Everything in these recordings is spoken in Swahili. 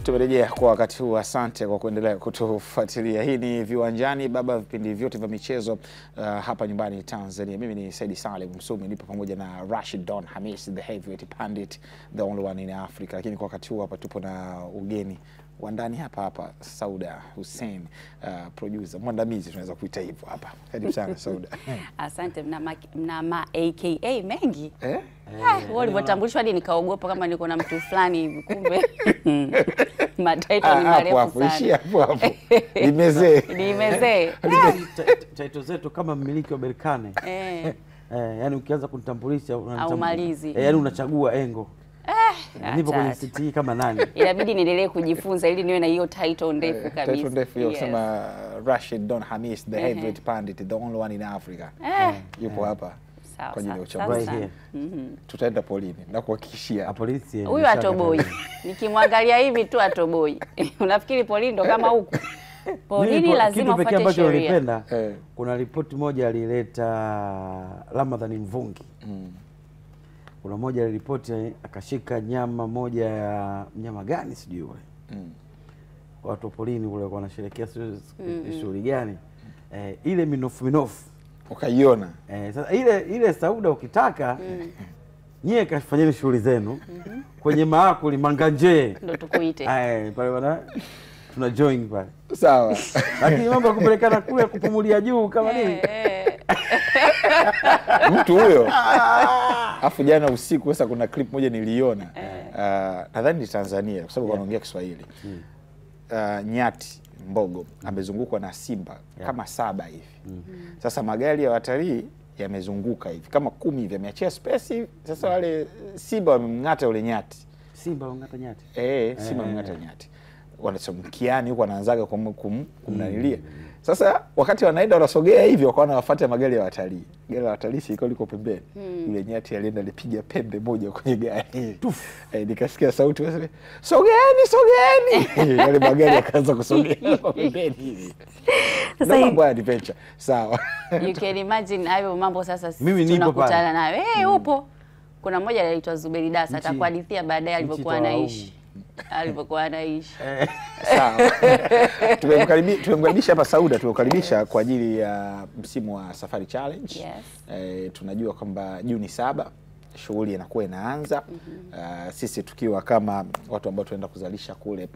Tumerejea kwa wakati huu. Asante kwa kuendelea kutufuatilia. Hii ni Viwanjani, baba vipindi vyote vya michezo hapa nyumbani Tanzania. Mimi ni Said Salim Msumi, nipo pamoja na Rashid Don Hamis, the heavyweight pandit, the only one in Africa. Lakini kwa wakati huu hapa tupo na ugeni wa ndani hapa Sauda Hussein, producer mwandamizi tunaweza kuita hivyo hapa. Karibu sana Sauda. Asante. Mna AKA mengi. Wao walipotambulishwa hadi nikaogopa kama niko na mtu fulani hivi, kumbe mataito ni marefu sana. Hapo. Nimezee. Taito zetu kama mmiliki wa Berkane. Yani ukianza kunitambulisha unamalizi. Yani unachagua engo. Nipo kwenye city kama nani. Inabidi niendelee kujifunza ili niwe na hiyo title ndefu kabisa. Title ndefu hiyo sema Rashid Don Hamis, the heavyweight pandit, the only one in Africa. Yupo hapa kwa ajili ya uchambuzi. Tutaenda polini na kuhakikishia polisi. Huyu atoboi. Nikimwangalia hivi tu atoboi. Unafikiri polini ndo kama huku? Polini lazima ufuate sheria. Kuna ripoti moja alileta Ramadhani Mvungi. Kuna moja ripoti akashika nyama moja ya mnyama gani sijui yule. Watu polini wale wanasherehekea shughuli gani? Ile minofu ukaiona. Sasa ile Sauda ukitaka nyie kafanyeni shughuli zenu kwenye maakuli manganje ndio tukuite. Pale bwana tuna join pale. Sawa. Lakini mambo kupelekana kule kupumulia juu kama nini? Mtu huyo. Afu jana usiku sasa kuna clip moja niliona. Nadhani ni Tanzania kwa sababu wanaongea Kiswahili. Nyati Mbogo amezungukwa na simba kama 7 hivi. Sasa magari ya watalii yamezunguka hivi kama 10 hivi, ameachia space. Sasa wale simba wamemngata yule nyati. Simba wamngata nyati. Simba wamngata nyati. Wanasomkiani huko anaanzaga kumnanilia. Sasa wakati wanaenda wanasogea hivi wakaona wafuate magari ya watalii. Gari la watalii siko liko pembeni. Yule nyati alienda alipiga pembe moja kwenye gari. Nikasikia sauti wasema, "Sogeeni." Yale magari yakaanza kusogea pembeni hivi. Sasa mambo ya adventure. Sawa. You can imagine hayo mambo sasa mimi tunakutana nayo. Upo. Kuna mmoja anaitwa Zuberi Dasa atakuhadithia baadaye alipokuwa anaishi. Sawa. Tumemkaribisha hapa Sauda, tumemkaribisha kwa ajili ya msimu wa Safari Challenge. Tunajua kwamba Juni 7 shughuli inakuwa inaanza. Sisi tukiwa kama watu ambao tunaenda kuzalisha kule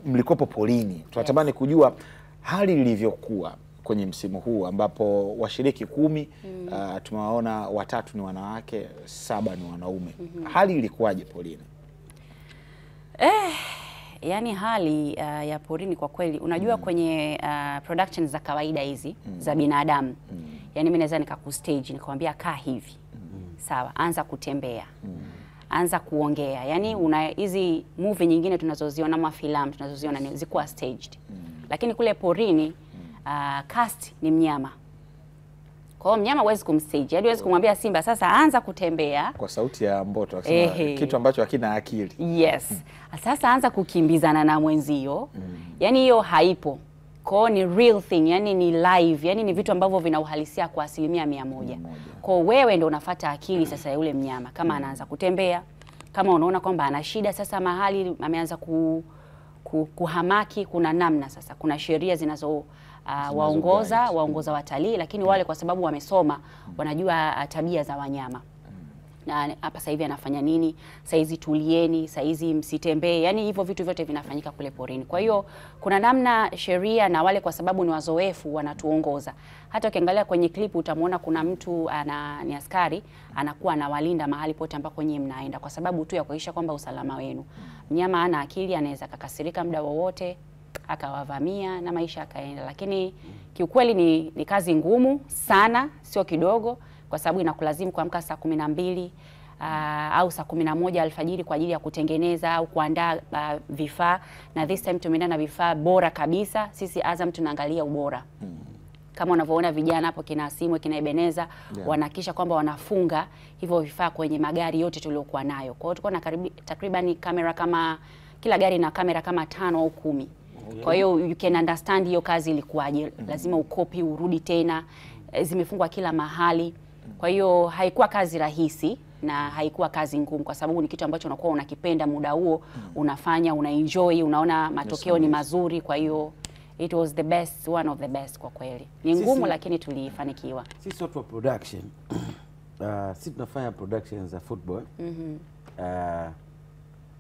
mlikopo polini. Tunatamani kujua hali ilivyokuwa kwenye msimu huu ambapo washiriki 10 tumewaona 3 ni wanawake, 7 ni wanaume. Hali ilikuwaje polini? Yani hali ya porini kwa kweli unajua kwenye productions za kawaida hizi za binadamu. Yani mimi naweza nikakustage nikamwambia kaa hivi. Sawa, anza kutembea. Anza kuongea. Yani una hizi movie nyingine tunazoziona ama filamu tunazoziona ni zikuwa staged. Lakini kule porini cast ni mnyama. Kwa hiyo mnyama huwezi kumstage. Yaani huwezi kumwambia simba sasa anza kutembea kwa sauti ya mboto akisema kitu ambacho hakina akili. Yes. Sasa anza kukimbizana na mwenzio. Yaani hiyo haipo. Kwa hiyo ni real thing, yani ni live, yani ni vitu ambavyo vina uhalisia kwa 100%. Kwa hiyo wewe ndio unafuata akili sasa ya yule mnyama kama anaanza kutembea, kama unaona kwamba ana shida sasa mahali ameanza kuhamaki, kuna namna sasa, kuna sheria zinazo waongoza watalii, lakini wale kwa sababu wamesoma wanajua tabia za wanyama. Na hapa sasa hivi anafanya nini? Saizi tulieni, saizi msitembee. Yani hivyo vitu vyote vinafanyika kule porini. Kwa hiyo kuna namna sheria na wale kwa sababu ni wazoefu wanatuongoza. Hata ukiangalia kwenye clip utamuona kuna mtu ni askari anakuwa anawalinda mahali pote ambako nyinyi mnaenda kwa sababu tu ya kuhakikisha kwamba usalama wenu. Mnyama ana akili, anaweza kukasirika muda wowote akawavamia na maisha yakaenda. Lakini kiukweli ni kazi ngumu sana, sio kidogo. Kwa sababu inakulazimu kuamka saa 12 au saa 11 alfajiri kwa ajili ya kutengeneza au kuandaa vifaa, na this time tumeenda na vifaa bora kabisa. Sisi Azam tunaangalia ubora. Kama unavyoona vijana hapo kina Simwe kina Ebeneza wanahakisha kwamba wanafunga hivyo vifaa kwenye magari yote tuliokuwa nayo. Kwa hiyo tulikuwa na takriban kamera kama kila gari na kamera kama 5 au 10. Kwa hiyo you can understand hiyo kazi ilikuwaje. Lazima ukopi urudi tena, zimefungwa kila mahali. Kwa hiyo haikuwa kazi rahisi. na haikuwa kazi ngumu, kwa sababu ni kitu ambacho unakuwa unakipenda muda huo, unafanya, unaenjoy, unaona matokeo ni mazuri. Kwa hiyo it was the best, one of the best kwa kweli. Ni ngumu lakini tulifanikiwa. Sisi watu wa production sisi tunafanya production za football.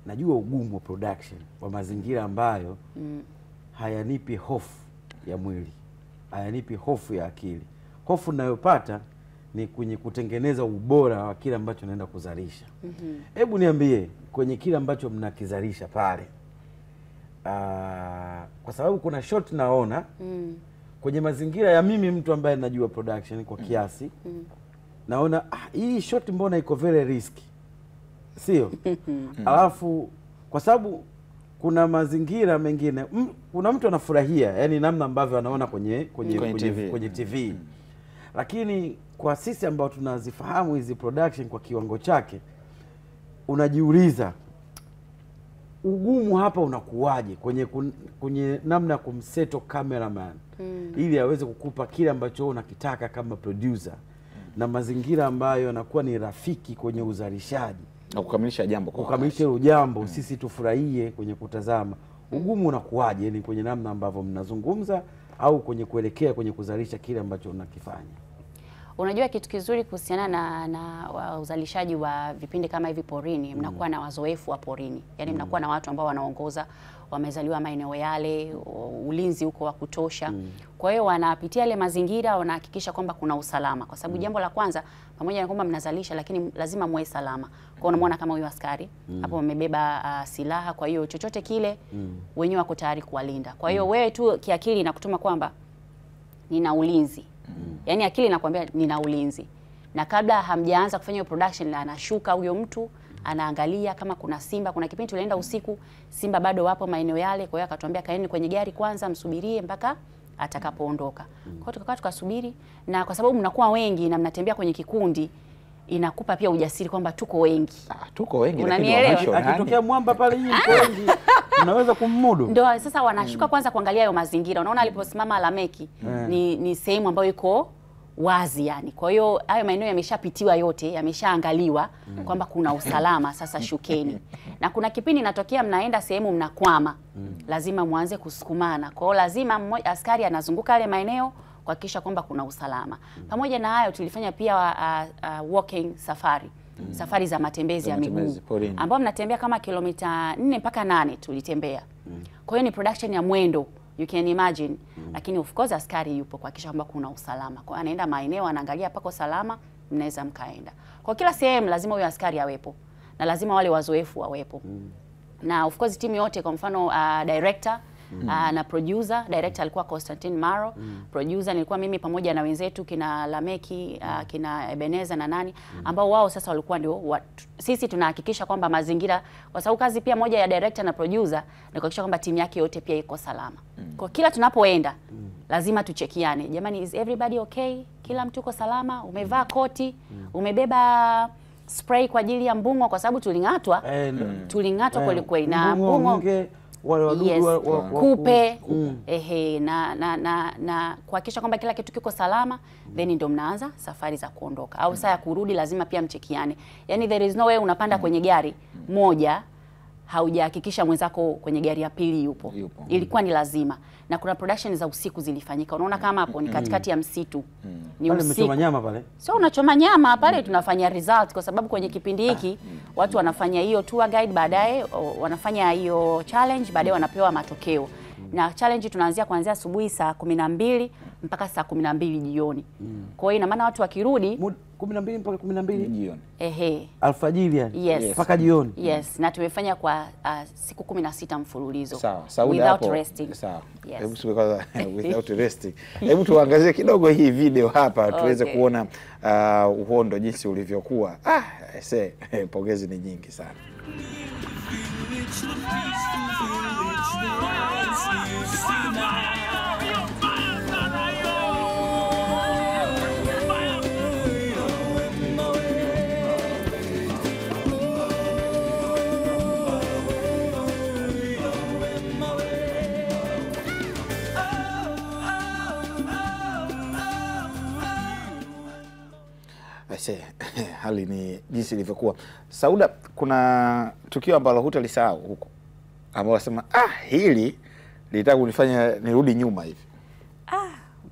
Najua ugumu wa production wa mazingira ambayo hayanipi hofu ya mwili, hayanipi hofu ya akili. Hofu ninayopata ni kwenye kutengeneza ubora wa kile ambacho naenda kuzalisha. Hebu niambie, kwenye kile ambacho mnakizalisha pale, kwa sababu kuna shot naona kwenye mazingira ya mimi mtu ambaye najua production kwa kiasi, naona hii shot mbona iko very risky, sio? Alafu kwa sababu kuna mazingira mengine kuna mtu anafurahia, yani namna ambavyo anaona kwenye TV. Lakini kwa sisi ambao tunazifahamu hizi production kwa kiwango chake, unajiuliza ugumu hapa unakuwaje kwenye namna ya kumseto cameraman ili aweze kukupa kile ambacho unakitaka kama producer, na mazingira ambayo yanakuwa ni rafiki kwenye uzalishaji na kukamilisha jambo kwa kukamilisha hilo jambo, sisi tufurahie kwenye kutazama. Ugumu unakuwaje ni kwenye namna ambavyo mnazungumza au kwenye kuelekea kwenye kuzalisha kile ambacho unakifanya? Unajua kitu kizuri kuhusiana na uzalishaji wa vipindi kama hivi porini, mnakuwa na wazoefu wa porini. Yaani mnakuwa na watu ambao wanaongoza, wamezaliwa maeneo yale, ulinzi uko wa kutosha. Kwa hiyo wanapitia ile mazingira, wanahakikisha kwamba kuna usalama. Kwa sababu jambo la kwanza, pamoja na kwamba mnazalisha, lakini lazima muwe salama. Kwa unamwona kama huyu askari hapo wamebeba silaha, kwa hiyo chochote kile wenyewe wako tayari kuwalinda. Kwa hiyo wewe tu kiakili inakutuma kwamba nina ulinzi. Yaani akili inakwambia nina ulinzi. Na kabla hamjaanza kufanya hiyo production, anashuka huyo mtu, anaangalia kama kuna simba. Kuna kipindi tulienda usiku, simba bado wapo maeneo yale, kwa hiyo akatuambia kaeni kwenye gari kwanza, msubirie mpaka atakapoondoka. Kwa hiyo tukakaa tukasubiri, na kwa sababu mnakuwa wengi na mnatembea kwenye kikundi, inakupa pia ujasiri kwamba tuko wengi. Tuko wengi, lakini akitokea mwamba pale nyinyi wengi unaweza kummudu. Ndio sasa wanashuka kwanza kuangalia hayo mazingira. Unaona aliposimama Lameki ni sehemu ambayo iko wazi yani. Kwa hiyo hayo maeneo yameshapitiwa yote, yameshaangaliwa kwamba kuna usalama, sasa shukeni. Na kuna kipindi inatokea mnaenda sehemu mnakwama, lazima muanze kusukumana. Kwa hiyo lazima askari anazunguka yale maeneo kuhakikisha kwamba kuna usalama. Pamoja na hayo tulifanya pia walking safari. Safari za matembezi ya miguu ambao mnatembea kama kilomita 4 mpaka 8 tulitembea. Kwa hiyo ni production ya mwendo, you can imagine. Lakini of course askari yupo kuhakikisha kwamba kuna usalama. Kwa hiyo anaenda maeneo, anaangalia pako salama, mnaweza mkaenda. Kwa kila sehemu lazima huyo askari awepo, na lazima wale wazoefu wawepo. Na of course timu yote, kwa mfano director na producer. Director alikuwa Constantine Maro, producer nilikuwa mimi pamoja na wenzetu kina Lameki, kina Ebeneza na nani, ambao wao sasa walikuwa ndio sisi tunahakikisha kwamba mazingira, kwa sababu kazi pia moja ya director na producer ni kuhakikisha kwamba timu yake yote pia iko salama. Kwa kila tunapoenda lazima tuchekiane, jamani, is everybody okay? Kila mtu uko salama? Umevaa koti? Umebeba spray kwa ajili ya mbung'o, kwa sababu tuling'atwa kweli kweli na mbung'o wale wadudu kupe na kuhakikisha kwamba kila kitu kiko salama, then ndio mnaanza safari za kuondoka. Au saa ya kurudi lazima pia mchekiane. Yani there is no way unapanda kwenye gari moja haujahakikisha mwenzako kwenye gari ya pili yupo. Ilikuwa ni lazima. Na kuna production za usiku zilifanyika. Unaona kama hapo ni katikati ya msitu. Ni pale usiku. Mchoma nyama pale. Sio unachoma nyama pale, tunafanya result, kwa sababu kwenye kipindi hiki watu wanafanya hiyo tour guide, baadaye wanafanya hiyo challenge, baadaye wanapewa matokeo. Na challenge tunaanzia kuanzia asubuhi saa 12 mpaka saa 12 jioni. Kwa hiyo ina maana watu wakirudi 12 mpaka 12 jioni. Alfajiri yani. Yes. Mpaka jioni. Yes, na tumefanya kwa siku 16 mfululizo. Sawa. Without resting. Sawa. Yes. Hebu tuwekaza without resting. Hebu tuangazie kidogo hii video hapa tuweze kuona uhondo jinsi ulivyokuwa. Pongezi ni nyingi sana. hali ni jinsi ilivyokuwa. Sauda, kuna tukio ambalo hutalisahau huko ambao wasema hili litaka kunifanya nirudi nyuma hivi?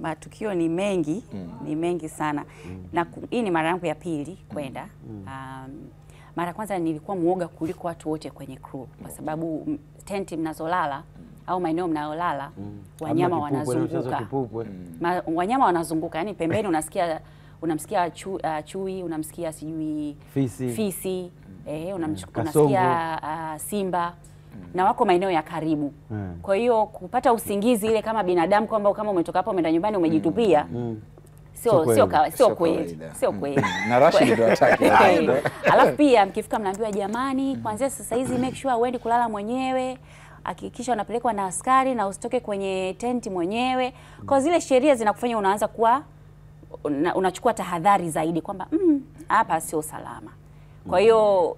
Matukio ni mengi, ni mengi sana. Na hii ni mara yangu ya pili kwenda. Mara ya kwanza nilikuwa muoga kuliko watu wote kwenye crew kwa sababu tenti mnazolala au maeneo mnayolala wanyama wanazunguka. Wanyama wanazunguka, yani pembeni unamsikia chui, unamsikia sijui fisi, unamsikia simba. Na wako maeneo ya karibu. Kwa hiyo kupata usingizi ile kama binadamu kwamba kama umetoka hapo umeenda nyumbani umejitupia sio kweli. Na Rashid ndio ataki. Alafu pia mkifika mnaambiwa jamani, kuanzia sasa hizi make sure uendi kulala mwenyewe, hakikisha unapelekwa na askari na usitoke kwenye tenti mwenyewe. Kwa zile sheria zinakufanya unaanza kuwa unachukua tahadhari zaidi kwamba hapa sio salama. Kwa hiyo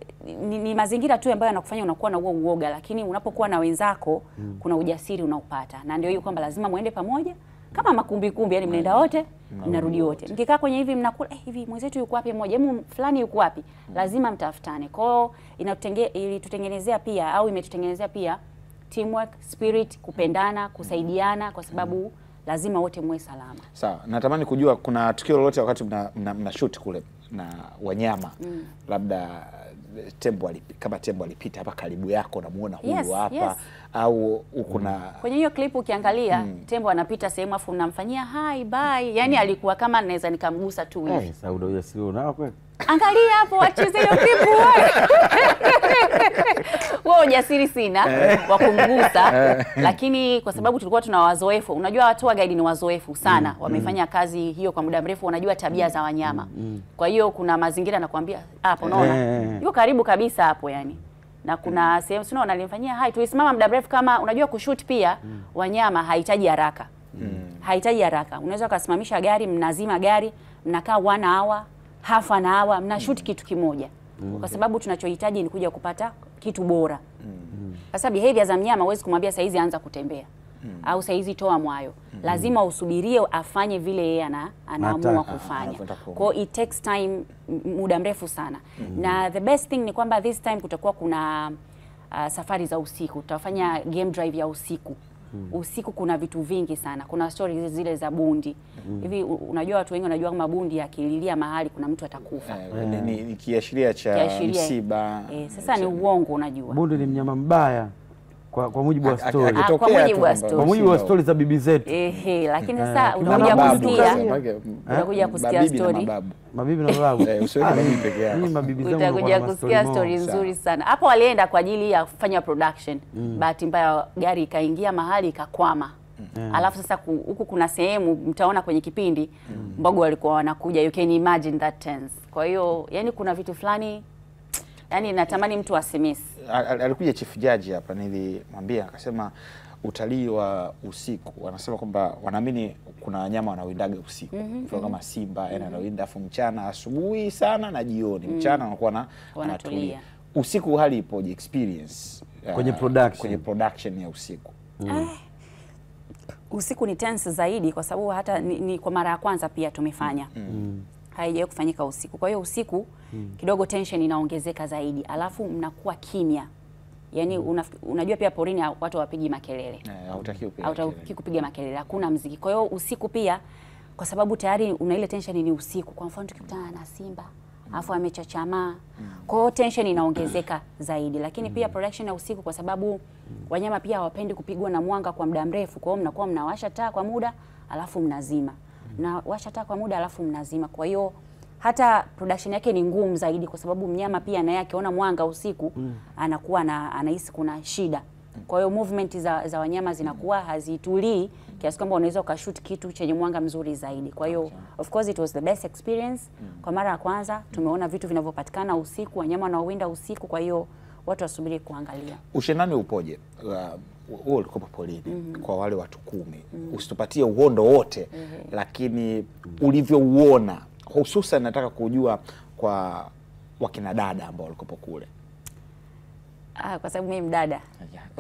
ni mazingira tu ambayo yanakufanya unakuwa na huo uoga, lakini unapokuwa na wenzako kuna ujasiri unaupata. Na ndio hiyo kwamba lazima muende pamoja kama makumbi, yani mnaenda wote, mnarudi wote. Mkikaa kwenye hivi mnakula hivi mwenzetu yuko wapi mmoja, hebu fulani yuko wapi? Lazima mtafutane. Kwa hiyo ilitutengenezea pia au imetutengenezea pia teamwork, spirit, kupendana, kusaidiana kwa sababu lazima wote muwe salama. Sawa, natamani kujua kuna tukio lolote wakati mna shoot kule na wanyama, labda kama tembo alipita hapa karibu yako namuona huyu hapa, au kuna kwenye hiyo clip ukiangalia tembo anapita sehemu afu unamfanyia hi bye, yani alikuwa kama naweza nikamgusa tu hivi. Sauda ujasiri unao kweli? Angalia hapo wacheze hiyo clip wewe ujasiri sina wa kumgusa, lakini kwa sababu tulikuwa tuna wazoefu. Unajua watu wa guide ni wazoefu sana, wamefanya kazi hiyo kwa muda mrefu, wanajua tabia za wanyama. Kwa hiyo kuna mazingira nakwambia hapo unaona yuko karibu kabisa hapo yani. Na kuna sehemu sio unalimfanyia hai, tulisimama muda mrefu. Kama unajua kushoot pia wanyama hahitaji haraka. Hahitaji haraka. Unaweza kusimamisha gari, mnazima gari, mnakaa 1 hour, half an hour, mnashoot kitu kimoja. Kwa sababu tunachohitaji ni kuja kupata kitu bora. Sasa behavior za mnyama huwezi kumwambia saizi anza kutembea au saizi toa mwayo. Lazima usubirie afanye vile yeye anaamua kufanya. Kwa it takes time, muda mrefu sana. Na the best thing ni kwamba this time kutakuwa kuna safari za usiku. Tutafanya game drive ya usiku. Usiku kuna vitu vingi sana. Kuna stories zile za bundi. Hivi unajua watu wengi wanajua kama bundi akililia mahali kuna mtu atakufa. Ni kiashiria cha msiba. Sasa ni uongo unajua. Bundi ni mnyama mbaya. Kwa mujibu wa story. Kwa mujibu wa story za bibi zetu. Lakini sasa utakuja kusikia story. Mabibi na mababu. Usiweke mabibi peke yao. Mimi mabibi zangu utakuja kusikia story nzuri sana. Hapo walienda kwa ajili ya kufanya production. Bahati mbaya gari ikaingia mahali ikakwama. Alafu sasa huku kuna sehemu mtaona kwenye kipindi Mbogo walikuwa wanakuja, you can imagine that tense. Kwa hiyo yani kuna vitu fulani yani natamani mtu asimisi. Alikuja chief judge hapa, nilimwambia akasema utalii wa usiku wanasema kwamba wanaamini kuna wanyama wanawindaga usiku. Mfano kama simba anawinda afu mchana, asubuhi sana na jioni. Mchana wanakuwa wanatulia. Usiku hali ipoje experience kwenye production ya usiku? Usiku ni tense zaidi kwa sababu hata ni kwa mara ya kwanza pia tumefanya. Haijawahi kufanyika usiku. Kwa hiyo usiku kidogo tension inaongezeka zaidi. Alafu mnakuwa kimya. Yaani unajua pia porini watu hawapigi makelele. Hautaki kupiga makelele. Hakuna muziki. Kwa hiyo usiku pia kwa sababu tayari una ile tension ni usiku. Kwa mfano tukikutana na simba, afu amechachamaa. Kwa hiyo tension inaongezeka zaidi. Lakini pia production ya usiku kwa sababu wanyama pia hawapendi kupigwa na mwanga kwa muda mrefu. Kwa hiyo mnakuwa mnawasha taa kwa muda alafu mnazima. Na washa taa kwa muda alafu mnazima. Kwa hiyo hata production yake ni ngumu zaidi kwa sababu mnyama pia naye akiona mwanga usiku anakuwa anahisi kuna shida. Kwa hiyo movement za wanyama zinakuwa hazitulii kiasi kwamba unaweza ukashoot kitu chenye mwanga mzuri zaidi. Kwa hiyo of course it was the best experience. Kwa mara ya kwanza tumeona vitu vinavyopatikana usiku, wanyama wanaowinda usiku, kwa hiyo watu wasubiri kuangalia. Ushindani upoje? Wewe ulikuwa polini kwa wale watu 10. Usitupatie uhondo wote, lakini ulivyouona hususan nataka kujua kwa wakina dada ambao walikuwa kule. Kwa sababu mimi mdada.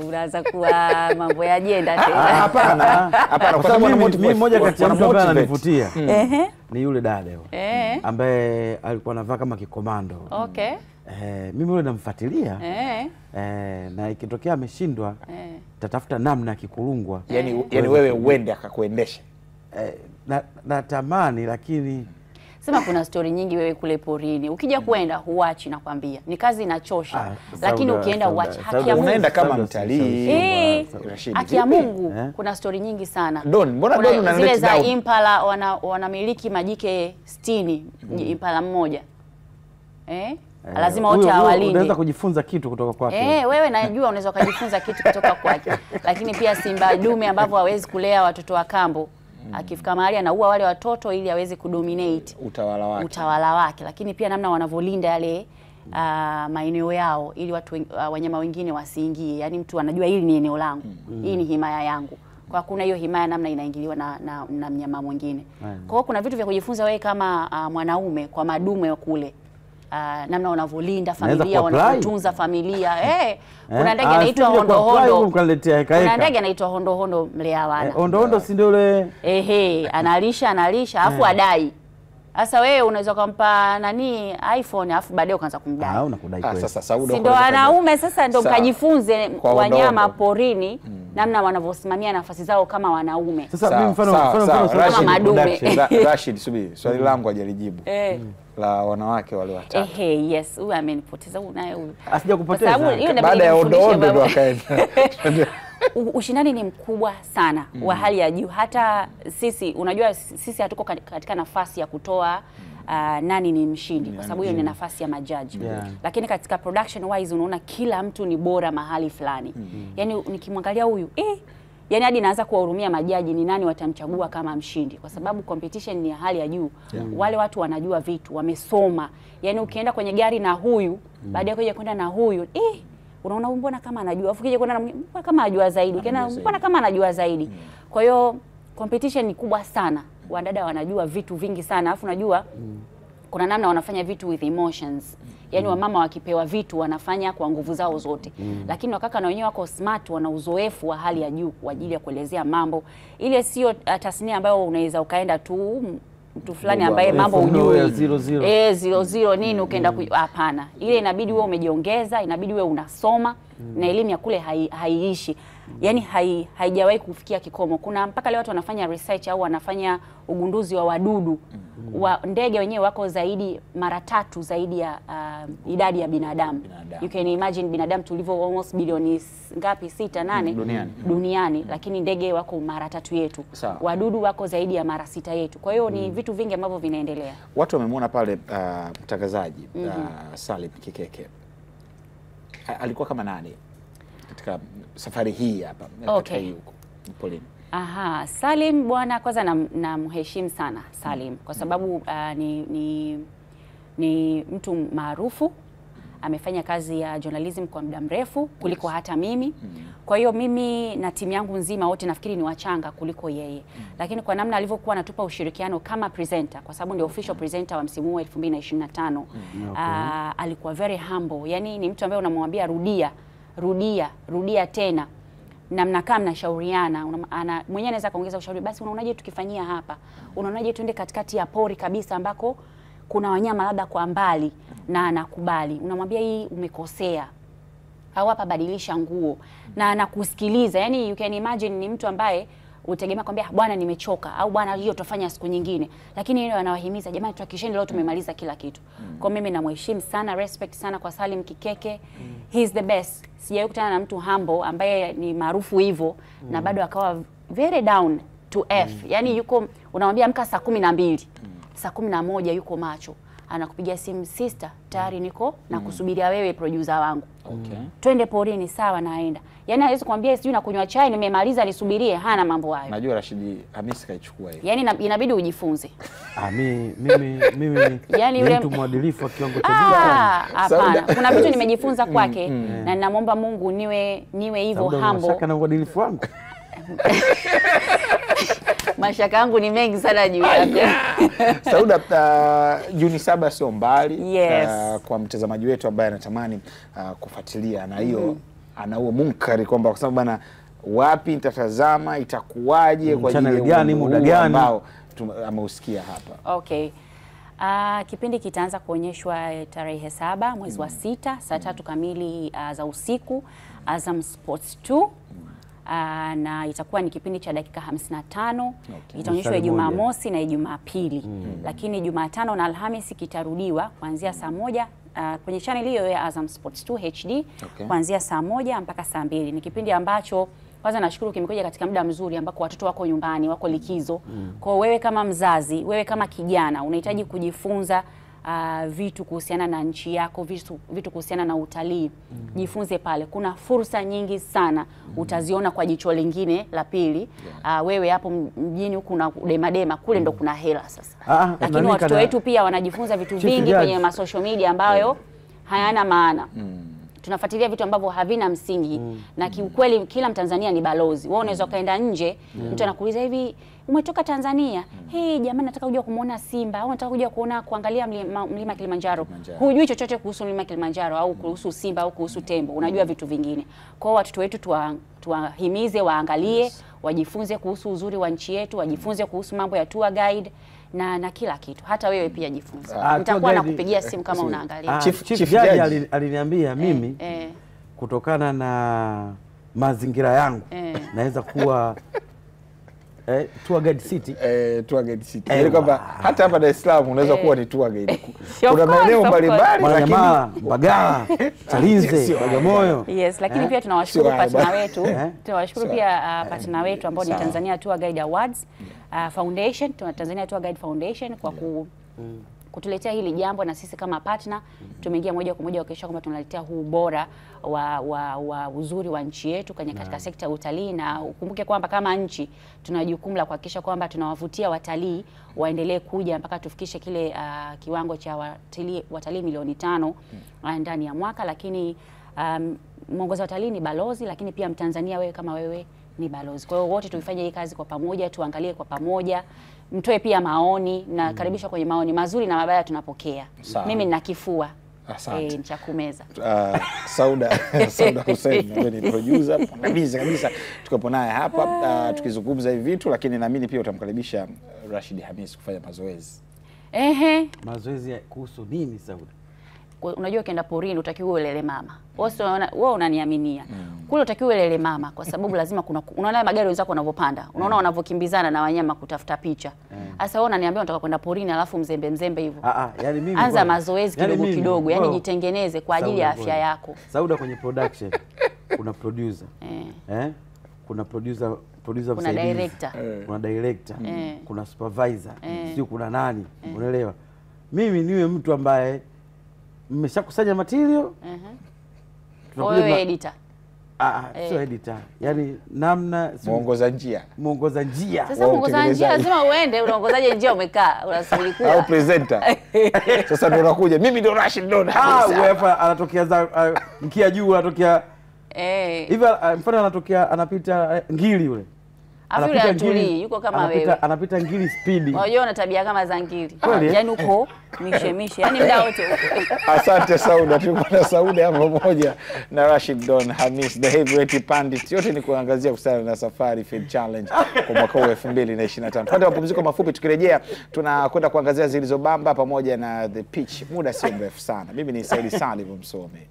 Unaanza kuwa mambo ya ajenda tena. Hapana. Kwa sababu mimi mmoja kati ya mtu ambaye ananivutia ni yule dada yule. Ambaye alikuwa anavaa kama kikomando. Okay. Mimi yule namfuatilia. Na ikitokea ameshindwa tatafuta namna kikulungwa. Yani wewe uende akakuendesha. Natamani lakini sema kuna story nyingi wewe kule porini. Ukija kuenda huachi nakwambia. Ni kazi inachosha. Lakini ukienda huachi. Haki ya Mungu. Unaenda kama mtalii. Haki ya Mungu. Kuna story nyingi sana. Mbona Don unaleta zile za Impala wanamiliki majike 60 Impala mmoja. Lazima wote awalinde. Unaweza kujifunza kitu kutoka kwake. Wewe najua unaweza kujifunza kitu kutoka kwake. Lakini pia simba dume ambavyo hawezi kulea watoto wa kambo. Akifika mahali anaua wale watoto ili aweze kudominate utawala wake. Lakini pia namna wanavolinda yale maeneo yao ili watu wanyama wengine wasiingie. Yaani mtu anajua hili ni eneo langu. Hii ni himaya yangu. Kwa kuna hiyo himaya namna inaingiliwa na mnyama mwingine. Kwa hiyo kuna vitu vya kujifunza wewe kama mwanaume kwa madume kule. Namna wanavolinda familia, wanatunza familia. Kuna ndege anaitwa hondohondo. Kuna ndege anaitwa hondohondo mleawana. Hondohondo si ndio yule? Analisha afu adai. Sasa wewe unaweza kumpa nani iPhone afu baadaye ukaanza kumdai. Unakudai kweli. Sasa Sauda ndio wanaume sasa ndio mkajifunze wanyama porini namna wanavyosimamia nafasi zao kama wanaume. Sasa mimi mfano kama madume. Rashid, subiri. Swali langu hajalijibu. La wanawake wale watatu. Yes, huyu amenipoteza huyu naye huyu. Asija kupoteza. Baada ya hondohondo ndo akaenda. Ushindani ni mkubwa sana wa hali ya juu. Hata sisi unajua sisi hatuko katika nafasi ya kutoa nani ni mshindi kwa sababu hiyo ni nafasi ya majaji. Lakini katika production wise unaona kila mtu ni bora mahali fulani. Yaani nikimwangalia huyu yani hadi naanza kuwahurumia majaji ni nani watamchagua kama mshindi kwa sababu competition ni ya hali ya juu. Wale watu wanajua vitu, wamesoma. Yani ukienda kwenye gari na huyu, baadaye kuja kwenda na huyu, unaona mbona kama anajua. Afu kija kwenda na kama anajua zaidi. Ukienda mbona kama anajua zaidi. Kwa hiyo competition ni kubwa sana. Wadada wanajua vitu vingi sana. Afu unajua kuna namna wanafanya vitu with emotions. Yaani wamama wakipewa vitu wanafanya kwa nguvu zao zote. Lakini wakaka na wenyewe wako smart, wana uzoefu wa hali ya juu kwa ajili ya kuelezea mambo. Ile sio tasnia ambayo unaweza ukaenda tu mtu fulani ambaye mambo hujui 00 nini ukaenda hapana. Ile inabidi wewe umejiongeza, inabidi wewe unasoma na elimu ya kule haiishi. Yaani haijawahi kufikia kikomo. Kuna mpaka leo watu wanafanya research au wanafanya ugunduzi wa wadudu. Ndege wenyewe wako zaidi mara 3 zaidi ya idadi ya binadamu. You can imagine binadamu tulivyo almost bilioni ngapi 6 8 duniani lakini ndege wako mara 3 yetu. Wadudu wako zaidi ya mara 6 yetu. Kwa hiyo ni vitu vingi ambavyo vinaendelea. Watu wamemwona pale mtangazaji Salim Kikeke. Alikuwa kama nani katika safari hii hapa katika huko polini? Salim bwana kwanza namheshimu sana Salim kwa sababu ni mtu maarufu. Amefanya kazi ya journalism kwa muda mrefu kuliko hata mimi. Kwa hiyo mimi na timu yangu nzima wote nafikiri ni wachanga kuliko yeye. Lakini kwa namna alivyokuwa anatupa ushirikiano kama presenter kwa sababu ndio official presenter wa msimu wa 2025. Alikuwa very humble. Yaani ni mtu ambaye unamwambia rudia tena. Na mnakaa mnashauriana, mwenyewe anaweza kaongeza ushauri, basi unaonaje tukifanyia hapa? Unaonaje tuende katikati ya pori kabisa ambako kuna wanyama labda kwa mbali na anakubali. Unamwambia hii umekosea. Au hapa badilisha nguo na anakusikiliza. Yaani you can imagine ni mtu ambaye utegemea kwambia bwana nimechoka au bwana hiyo tutafanya siku nyingine. Lakini yeye anawahimiza jamani tuhakikisheni leo tumemaliza kila kitu. Kwa mimi namheshimu sana, respect sana kwa Salim Kikeke. He is the best. Sijawahi kukutana na mtu humble ambaye ni maarufu hivyo na bado akawa very down to earth. Yaani yuko unamwambia amka saa 12. Saa 11 yuko macho. Anakupigia simu sister tayari niko na kusubiria wewe producer wangu. Twende porini sawa naenda. Yaani hawezi kuambia sijui nakunywa chai nimemaliza nisubirie, hana mambo hayo. Najua Rashid Hamisi kaichukua hiyo. Yaani inabidi ujifunze. Mimi yani mtu mwadilifu kiwango cha juu sana. Hapana. Kuna vitu nimejifunza kwake na ninamwomba Mungu niwe hivyo humble. Unashaka na uadilifu wangu? Mashaka yangu ni mengi sana juu yako. Sauda, Juni 7 sio mbali. Yes. Kwa mtazamaji wetu ambaye anatamani kufuatilia na hiyo ana huo munkari kwamba kwa sababu bana wapi nitatazama, itakuwaje, kwa ajili ya muda gani ambao ameusikia hapa. Okay. Kipindi kitaanza kuonyeshwa tarehe 7 mwezi wa 6 saa 3 kamili za usiku, Azam Sports 2. Na itakuwa ni kipindi cha dakika 55. Okay. Itaonyeshwa Jumamosi na Jumapili. Lakini Jumatano na Alhamisi kitarudiwa kuanzia saa 1 kwenye channel hiyo ya Azam Sports 2 HD. Okay. Kuanzia saa 1 mpaka saa 2. Ni kipindi ambacho kwanza nashukuru kimekuja katika muda mzuri ambako watoto wako nyumbani, wako likizo. Kwa wewe kama mzazi, wewe kama kijana unahitaji kujifunza vitu kuhusiana na nchi yako, vitu kuhusiana na utalii. Jifunze pale. Kuna fursa nyingi sana. Utaziona kwa jicho lingine la pili. Wewe hapo mjini huku na demadema kule ndo kuna hela sasa. Lakini watoto wetu pia wanajifunza vitu vingi kwenye social media ambayo hayana maana. Tunafuatilia vitu ambavyo havina msingi. Na kiukweli kila Mtanzania ni balozi. Wewe unaweza kaenda nje, mtu anakuuliza hivi, umetoka Tanzania? Hey, jamani nataka kuja kumuona simba au nataka kuja kuangalia mlima Kilimanjaro. Hujui chochote kuhusu mlima Kilimanjaro au kuhusu simba au kuhusu tembo. Unajua vitu vingine. Kwa hiyo watoto wetu tuwahimize waangalie, wajifunze kuhusu uzuri wa nchi yetu, wajifunze kuhusu mambo ya tour guide na kila kitu. Hata wewe pia jifunze. Nitakuwa nakupigia simu kama unaangalia. Chief Judge aliniambia mimi kutokana na mazingira yangu naweza kuwa tour guide city. Tour guide city. Yaani kwamba hata hapa Dar es Salaam unaweza kuwa ni tour guide. Kuna maeneo mbalimbali lakini Mbagala, Chalinze, Bagamoyo. Yes, lakini pia tunawashukuru partner wetu. Tunawashukuru pia partner wetu ambao ni Tanzania Tour Guide Awards Foundation, Tanzania Tour Guide Foundation kwa kutuletea hili jambo, na sisi kama partner tumeingia moja kwa moja kuhakikisha kwamba tunaletea huu ubora wa uzuri wa nchi yetu katika sekta ya utalii. Na ukumbuke kwamba kama nchi tuna jukumu la kuhakikisha kwamba tunawavutia watalii waendelee kuja mpaka tufikishe kile kiwango cha watalii milioni 5 ndani ya mwaka. Lakini mwongoza watalii ni balozi, lakini pia Mtanzania wewe kama wewe ni balozi. Kwa hiyo wote tuifanye hii kazi kwa pamoja, tuangalie kwa pamoja, mtoe pia maoni na karibisha kwenye maoni mazuri na mabaya tunapokea. Mimi nina kifua. Asante. Ni cha kumeza. Sauda Hussein ni producer kabisa tukapo naye hapa tukizungumza hivi vitu, lakini naamini pia utamkaribisha Rashid Hamis kufanya mazoezi. Mazoezi kuhusu nini Sauda? Unajua ukienda porini utakiwa ulele mama. Wewe unaniaminia. Kule utakiwa ulele mama kwa sababu lazima unaona magari wenzako wanavyopanda. Unaona wanavyokimbizana na wanyama kutafuta picha. Sasa wewe unaniambia unataka kwenda porini alafu mzembe hivyo. Yani mimi anza mazoezi kidogo, yani jitengeneze kwa ajili ya afya yako. Sauda, kwenye production kuna producer. Kuna producer kuna director. Kuna director. Kuna supervisor. Sio kuna nani? Unaelewa? Mimi niwe mtu ambaye mmeshakusanya material. Wewe editor. Sio editor. Yaani namna muongoza njia. Sasa muongoza njia lazima uende, unaongozaje njia umekaa unasubiri kula. Au presenter. Sasa ndio unakuja. Mimi ndio Rashid Don. Wewe hapa anatokea mkia juu, anatokea hivi mfano anatokea anapita ngili yule. Anapita ngili yuko kama wewe. Anapita ngili speed. Unajua una tabia kama za ngili. Yaani uko mishemishe. Yaani muda wote uko. Asante Sauda, tulikuwa na Sauda hapa pamoja na Rashid Don Hamis, the heavyweight pandit. Yote ni kuangazia kuhusiana na Safari Film Challenge kwa mwaka huu 2025. Twende mapumziko mafupi, tukirejea tunakwenda kuangazia zilizobamba pamoja na The Pitch. Muda si mrefu sana. Mimi ni Said Salim Msome.